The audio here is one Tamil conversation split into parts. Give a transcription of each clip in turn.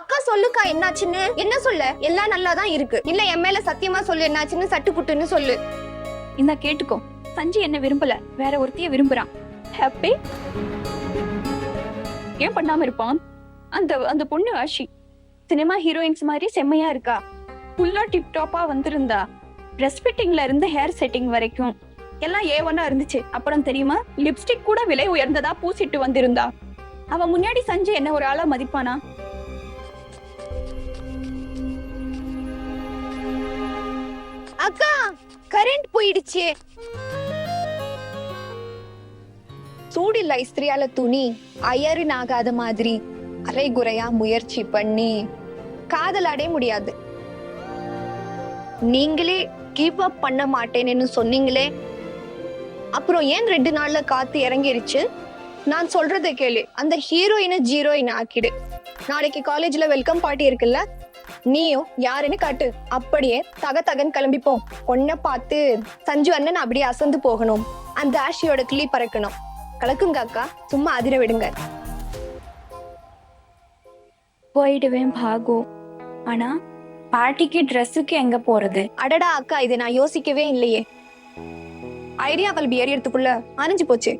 அக்கா சொல்லுக்கா என்னாச்சுன்னு. என்ன சொல்ல? எல்லாம் நல்லா தான் இருக்கு. இல்ல என் மேல சத்தியமா சொல்லு என்னாச்சுன்னு, சட்டு புட்டுன்னு சொல்லு. இந்த கேட்டுக்கோ, சஞ்சய் என்ன விரும்பல, வேற ஒருத்திய விரும்புறான். ஹாப்பி ஏன் பண்ணாம இருப்பான்? அந்த அந்த பொண்ணு ஆஷி சினிமா ஹீரோயின்ஸ் மாதிரி செம்மையா இருக்கா. ஃபுல்லா டிப் டாப்பா வந்திருந்தா. ட்ரெஸ் ஃபிட்டிங்ல இருந்து ஹேர் செட்டிங் வரைக்கும் எல்லாம் ஏவனா இருந்துச்சு. அப்புறம் தெரியுமா, லிப்ஸ்டிக் கூட விலை உயர்ந்ததா பூசிட்டு வந்திருந்தா. அவ முன்னாடி சஞ்சய் என்ன ஒரு ஆளா மதிப்பானா? அக்கா கரண்ட் போயிடுச்சு. சூடில்ல இஸ்திரியால துணி அயரின் ஆகாத மாதிரி அரைகுறையா முயற்சி பண்ணி காதல் அடைய முடியாது. நீங்களே கீப் அப் பண்ண மாட்டேன்னு சொன்னீங்களே, அப்புறம் ஏன் 2 நாள்ல காத்து இறங்கிருச்சு? நான் சொல்றதை கேளு. அந்த ஹீரோயினை ஜீரோயின் ஆக்கிடு. நாளைக்கு காலேஜ்ல வெல்கம் பார்ட்டி இருக்குல்ல, நீயும் யாருன்னு காட்டு. அப்படியே தகன் கிளம்பிப்போம். பொண்ணை பார்த்து சஞ்சு அண்ணன் அப்படியே அசந்து போகணும். அந்த ஆஷியோட கிளி பறக்கணும். கலக்குங்க அக்கா, சும்மா அதிர விடுங்க. போயிடுவேன் பாகு. ஆனா பார்ட்டிக்கு ட்ரெஸ்ஸுக்கு எங்க போறது? அடடா அக்கா, இதை நான் யோசிக்கவே இல்லையே. ஐடியா கல்வி ஏறியறதுக்குள்ள அணைஞ்சு போச்சு.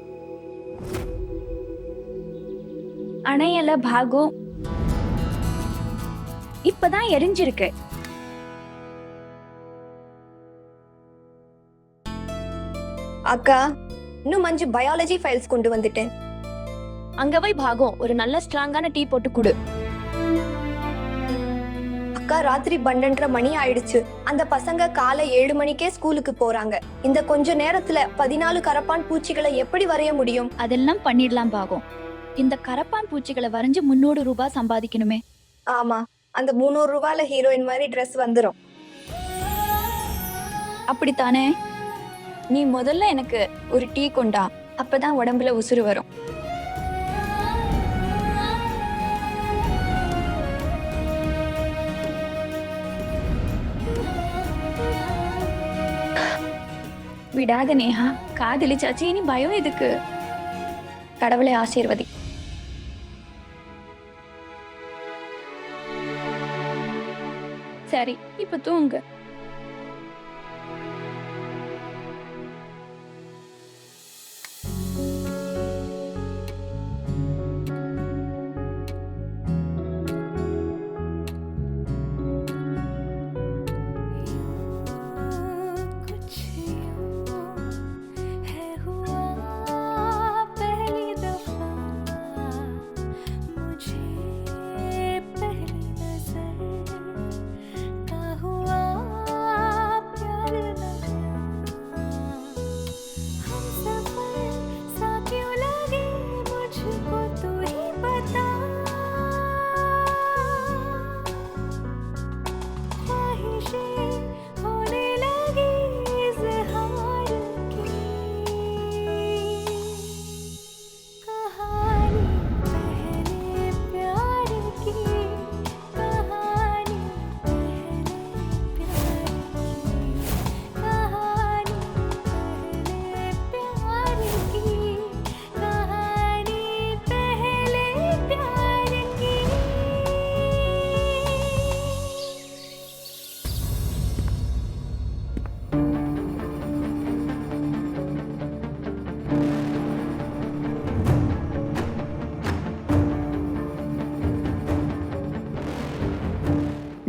அணையல பாகு, இப்பதான் எரிஞ்சிருக்கு. அக்கா, இன்னும் 5 பயாலஜி ஃபைல்ஸ் கொண்டு வந்துட்டேன். அங்க போய் பாகம் ஒரு நல்ல ஸ்ட்ராங்கான டீ போட்டு கொடு. அக்கா, ராத்திரி 12:30 மணி ஆயிடுச்சு. அந்த பசங்க காலை 7 மணிக்கே ஸ்கூலுக்கு போறாங்க. இந்த கொஞ்ச நேரத்துல 14 கரப்பான் பூச்சிகளை எப்படி வரைய முடியும்? அதெல்லாம் பண்ணிடலாம் பாகம். இந்த கரப்பான் பூச்சிகளை வரைஞ்சு 300 ரூபாய் சம்பாதிக்கணுமே. ஆமா, அந்த 300 ரூபாயில ஹீரோயின் மாதிரி ட்ரெஸ் வந்துரும். அப்படித்தானே? நீ முதல்ல எனக்கு ஒரு டீ கொண்டா, அப்பதான் உடம்புல உசுறு வரும். விடாத நேஹா, காதலிச்சாச்சு, இனி பயம் எதுக்கு? கடவுளை ஆசீர்வதி. சரி, இப்ப தூங்கு.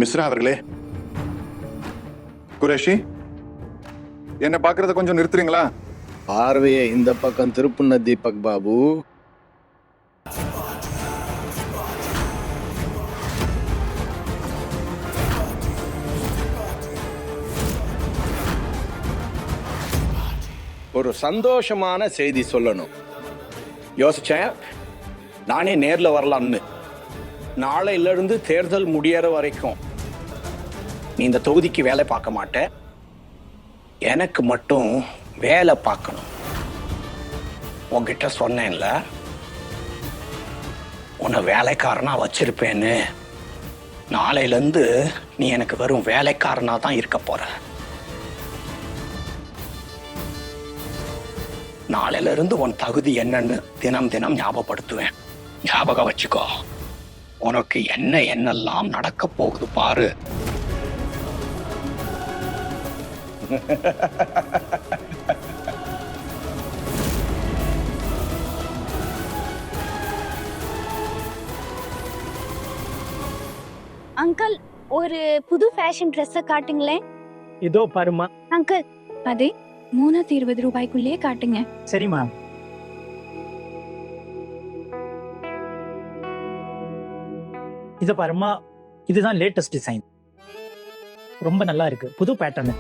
மிஸ்ரா அவர்களே, குரேஷி, என்ன பாக்குறத கொஞ்சம் நிறுத்துறீங்களா? பார்வையை இந்த பக்கம் திருப்புன தீபக் பாபு. ஒரு சந்தோஷமான செய்தி சொல்லணும் யோசிச்சேன். நானே நேர்ல வரலாம்னு. நாளையில இருந்து தேர்தல் முடியற வரைக்கும் நீ இந்த தொகுதிக்கு வேலை பார்க்க மாட்ட, எனக்கு மட்டும் வேலை பார்க்கணும். உன்கிட்ட சொன்னேன்ல, உன்னை வேலைக்காரனா வச்சிருப்பேன்னு. நாளையிலேருந்து நீ எனக்கு வெறும் வேலைக்காரனா தான் இருக்க போற. நாளையில இருந்து உன் தகுதி என்னன்னு தினம் தினம் ஞாபகப்படுத்துவேன். ஞாபகம் வச்சுக்கோ. உனக்கு என்னெல்லாம் நடக்க போகுது பாரு. அங்கிள், ஒரு புது ஃபேஷன் ட்ரெஸ்ஸை காட்டுங்களேன். இதோ பாருமா. அங்கிள், அதே 320 ரூபாய்க்குள்ளேயே காட்டுங்க. சரிம்மா. இத பாருமா, இதுதான் லேட்டஸ்ட் டிசைன். ரொம்ப நல்லா இருக்கு, புது பேட்டர்ன்.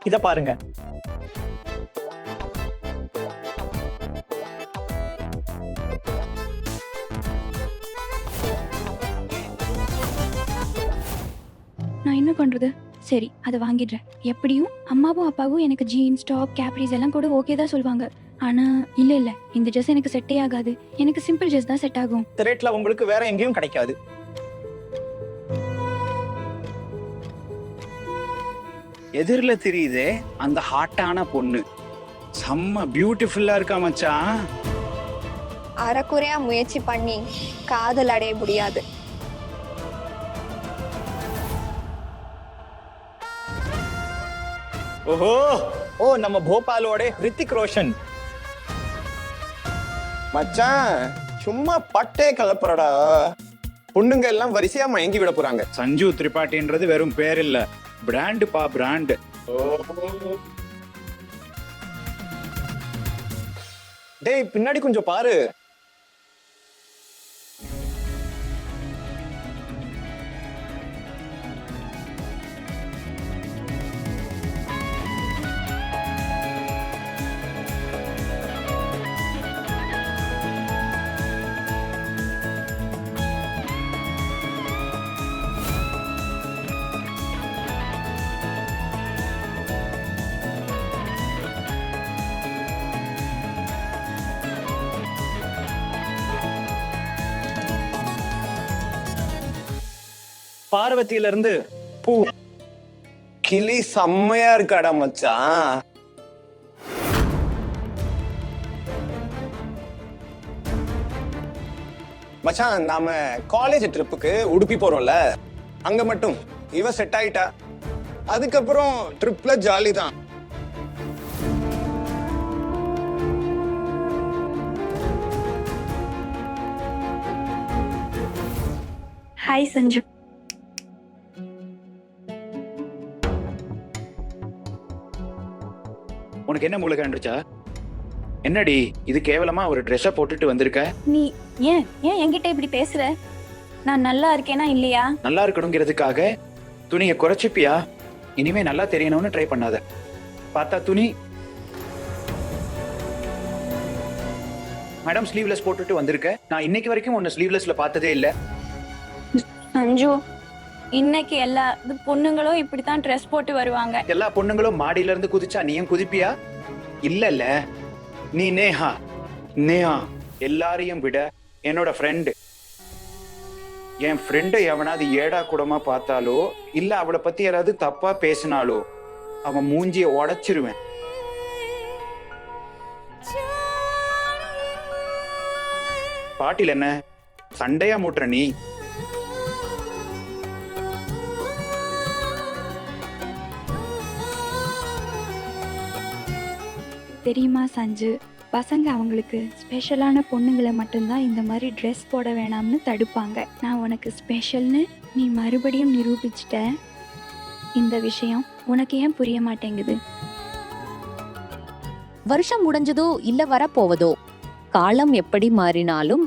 இத பாருங்க. நான் என்ன பண்றது? சரி, அதை வாங்கிடுறேன். எப்படியும் அம்மாவும் அப்பாவும் எனக்கு ஜீன்ஸ், டாப், கேப்ரிஸ் எல்லாம் கூட ஓகே தான் சொல்லுவாங்க. ஆனா இல்ல இந்த ட்ரெஸ் எனக்கு செட்டே ஆகாது. எனக்கு சிம்பிள் ட்ரெஸ் தான் செட் ஆகும். இந்த ரேட்ல உங்களுக்கு வேற எங்கேயும் கிடைக்காது. எதிரில தெரியுதே அந்த ஹாட்டான பொண்ணு, செம்ம பியூட்டிஃபுல்லா இருக்கா மச்சான். அறக்குறையா முயற்சி பண்ணி காதல் அடைய முடியாது. ஓஹோ, ஓ நம்ம போபாலோட ரித்திக் ரோஷன். மச்சான் சும்மா பட்டே கலப்புறடா. பொண்ணுங்க எல்லாம் வரிசையா மயங்கி விட போறாங்க. சஞ்சு திரிபாட்டின்றது வெறும் பேர் இல்ல, பிராண்ட் பா, பிராண்ட். டேய் பின்னாடி கொஞ்சம் பாரு. பார்வதியில இருந்து பூ கிளி செம்மையா இருக்காடா மச்சான். மச்சான் நாம காலேஜ் ட்ரிப்புக்கு உடுப்பி போறோம்ல, அங்க மட்டும் இவ செட் ஆயிட்டா. அதுக்கப்புறம் ட்ரிப்ல ஜாலி தான். ஹாய் சஞ்சு. உனக்கு என்ன மூளை கண்டுச்சா? என்னடி இது கேவலமா ஒரு ட்ரெஸ்ஸை போட்டுட்டு வந்திருக்க? நீ ஏன் என்கிட்ட இப்படி பேசுற? நான் நல்லா இருக்கேனா இல்லையா? நல்லா இருக்கணுங்கிறதுக்காக துணியை குறைச்சிப்பியா? இனிமே நல்லா தெரியணும்னு ட்ரை பண்ணாத. பார்த்தா துணி மேடம் ஸ்லீவ்லெஸ் போட்டுட்டு வந்திருக்க. நான் இன்னைக்கு வரைக்கும் உன்னை ஸ்லீவ்லெஸ்ல பார்த்ததே இல்ல. சஞ்சு, இன்னைக்கு எல்லா பொண்ணுங்களும் இப்படித்தான் ட்ரெஸ் போட்டு வருவாங்க. எல்லா பொண்ணுங்களும் மாடியில இருந்து குதிச்சா நீயும் குதிப்பியா? இல்ல நீ நேஹா எல்லாரையும் விட என்னோட ஃப்ரெண்டு. என் ஃப்ரெண்டை எவனாவது ஏடா கூடமா பார்த்தாலோ இல்ல அவளை பத்தி யாராவது தப்பா பேசினாலோ அவன் மூஞ்சிய உடைச்சிருவேன். பாட்டில் என்ன சண்டையா மூட்டுற நீ? தெரியுமா சஞ்சு, பசங்க அவங்களுக்கு ஸ்பெஷலான பொண்ணுங்களை மட்டும்தான் இந்த மாதிரி ட்ரெஸ் போட வேணாம்னு தடுப்பாங்க. நான் உனக்கு ஸ்பெஷல்னு நீ மறுபடியும் நிரூபிச்சிட்ட. இந்த விஷயம் உனக்கு ஏன் புரிய மாட்டேங்குது? வருஷம் முடிஞ்சதோ இல்ல வரப்போவதோ, காலம் எப்படி மாறினாலும்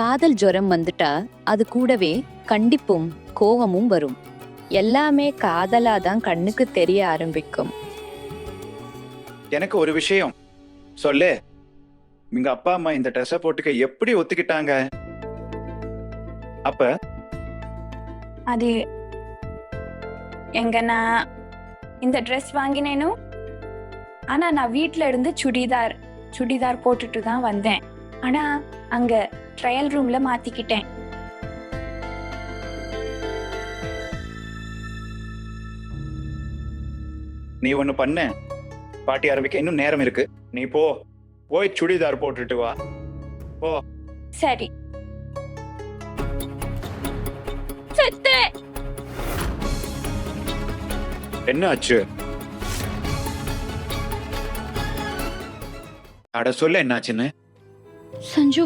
காதல் ஜுரம் வந்துட்டா அது கூடவே கண்டிப்பும் கோவமும் வரும். எல்லாமே காதலாதான் கண்ணுக்கு தெரிய ஆரம்பிக்கும். எனக்கு ஒரு விஷயம் சொல்லு. எங்க அப்பா அம்மா இந்த ட்ரெஸ்ஸை போட்டுக்க எப்படி ஒத்துக்கிட்டாங்க? அப்ப அது எங்க நான் இந்த ட்ரெஸ் வாங்கினேனோ, ஆனா நான் வீட்ல இருந்து சுடிதார் போட்டுட்டு தான் வந்தேன். ஆனா அங்க ட்ரையல் ரூம்ல மாத்திக்கிட்டேன். நீ ஒண்ணு பண்ண, பாட்டி ஆரம்பிக்க இன்னும் நேரம் இருக்கு. நீ போய் சுடிதார் போட்டுட்டு வா. போ. சரி. செத்தே. என்ன ஆச்சு? அட சொல்ல என்னாச்சுன்னு. சஞ்சு,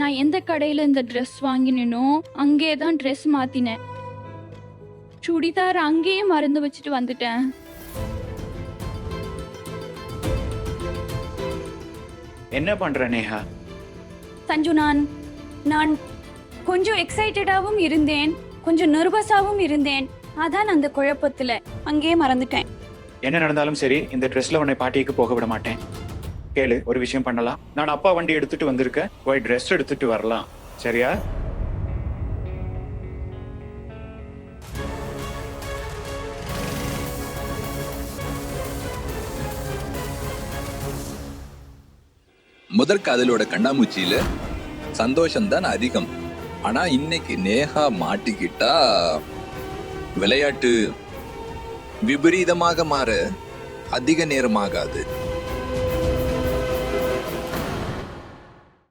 நான் எந்த கடையில இந்த ட்ரெஸ் வாங்கினேனோ அங்கே தான் ட்ரெஸ் மாத்தினேன். சுடிதார் அங்கேயே மறந்து வச்சுட்டு வந்துட்டேன். என்ன பண்ற நேஹா? சஞ்சு, நான் கொஞ்சம் எக்ஸைட்டடாவும் இருந்தேன், கொஞ்சம் நர்வஸாவும் இருந்தேன். அதான் அந்த குழப்பத்துல அங்கேயே மறந்துட்டேன். என்ன நடந்தாலும் சரி, இந்த ட்ரெஸ்ல உன்னை பாட்டிக்கு போக விட மாட்டேன். கேளு, ஒரு விஷயம் பண்ணலாம். நான் அப்பா வண்டி எடுத்துட்டு வந்திருக்கேன், போய் ட்ரெஸ் எடுத்துட்டு வரலாம். சரியா? முதல் காதலோட கண்ணாமூச்சியில சந்தோஷம்தான் அதிகம். ஆனா இன்னைக்கு நேஹா மாட்டிக்கிட்டா விளையாட்டு விபரீதமாக மாற அதிக நேரமாகாது.